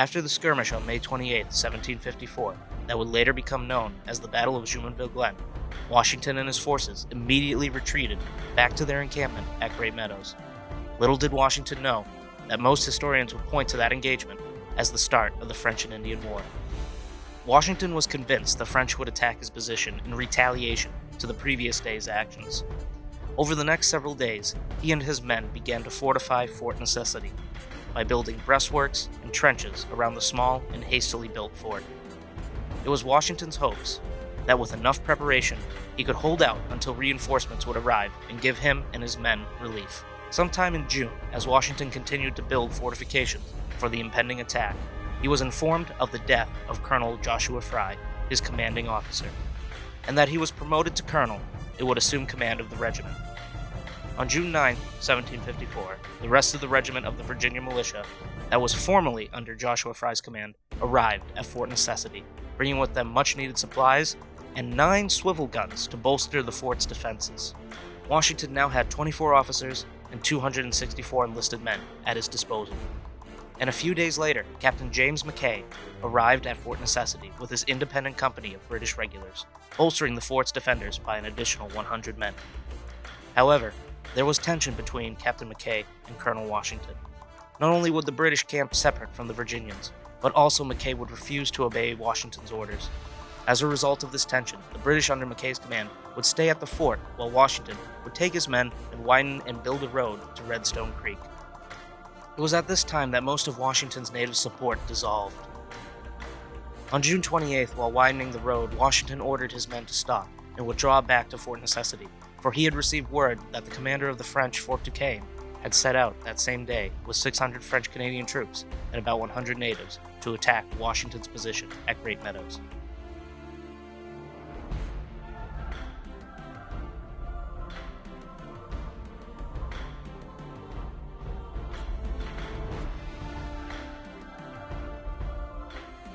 After the skirmish on May 28, 1754, that would later become known as the Battle of Jumonville Glen, Washington and his forces immediately retreated back to their encampment at Great Meadows. Little did Washington know that most historians would point to that engagement as the start of the French and Indian War. Washington was convinced the French would attack his position in retaliation to the previous day's actions. Over the next several days, he and his men began to fortify Fort Necessity by building breastworks and trenches around the small and hastily built fort. It was Washington's hopes that with enough preparation, he could hold out until reinforcements would arrive and give him and his men relief. Sometime in June, as Washington continued to build fortifications for the impending attack, he was informed of the death of Colonel Joshua Fry, his commanding officer, and that he was promoted to colonel and would assume command of the regiment. On June 9, 1754, the rest of the regiment of the Virginia Militia, that was formerly under Joshua Fry's command, arrived at Fort Necessity, bringing with them much-needed supplies and 9 swivel guns to bolster the fort's defenses. Washington now had 24 officers and 264 enlisted men at his disposal. And a few days later, Captain James Mackay arrived at Fort Necessity with his independent company of British regulars, bolstering the fort's defenders by an additional 100 men. However, there was tension between Captain Mackay and Colonel Washington. Not only would the British camp separate from the Virginians, but also Mackay would refuse to obey Washington's orders. As a result of this tension, the British under Mackay's command would stay at the fort while Washington would take his men and widen and build a road to Redstone Creek. It was at this time that most of Washington's native support dissolved. On June 28th, while widening the road, Washington ordered his men to stop and withdraw back to Fort Necessity, for he had received word that the commander of the French Fort Duquesne had set out that same day with 600 French-Canadian troops and about 100 natives to attack Washington's position at Great Meadows.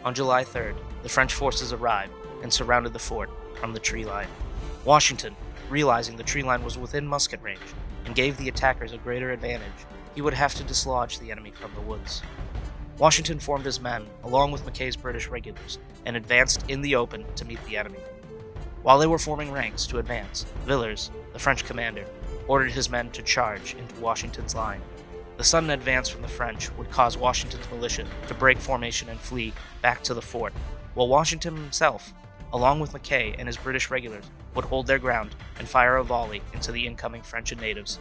On July 3rd, the French forces arrived and surrounded the fort from the tree line. Washington, realizing the tree line was within musket range and gave the attackers a greater advantage, he would have to dislodge the enemy from the woods. Washington formed his men, along with Mackay's British regulars, and advanced in the open to meet the enemy. While they were forming ranks to advance, Villars, the French commander, ordered his men to charge into Washington's line. The sudden advance from the French would cause Washington's militia to break formation and flee back to the fort, while Washington himself, along with Mackay and his British regulars, would hold their ground and fire a volley into the incoming French and natives,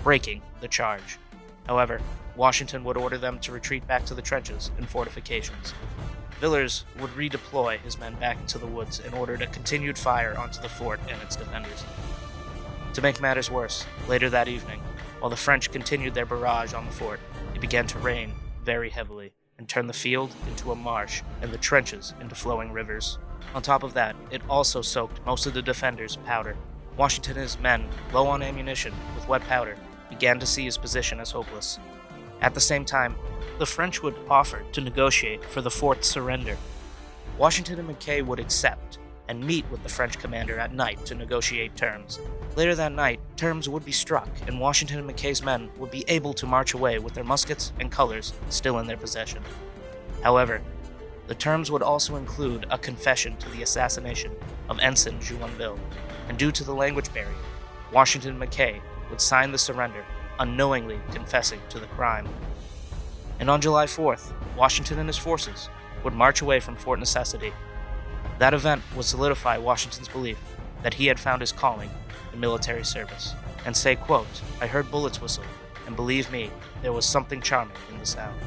breaking the charge. However, Washington would order them to retreat back to the trenches and fortifications. Villars would redeploy his men back into the woods and ordered a continued fire onto the fort and its defenders. To make matters worse, later that evening, while the French continued their barrage on the fort, it began to rain very heavily and turned the field into a marsh and the trenches into flowing rivers. On top of that, it also soaked most of the defenders' powder. Washington and his men, low on ammunition with wet powder, began to see his position as hopeless. At the same time, the French would offer to negotiate for the fort's surrender. Washington and Mackay would accept and meet with the French commander at night to negotiate terms. Later that night, terms would be struck, and Washington and Mackay's men would be able to march away with their muskets and colors still in their possession. However, the terms would also include a confession to the assassination of Ensign Jumonville, and due to the language barrier, Washington and Mackay would sign the surrender, unknowingly confessing to the crime. And on July 4th, Washington and his forces would march away from Fort Necessity. That event would solidify Washington's belief that he had found his calling in military service, and say, quote, "I heard bullets whistle, and believe me, there was something charming in the sound."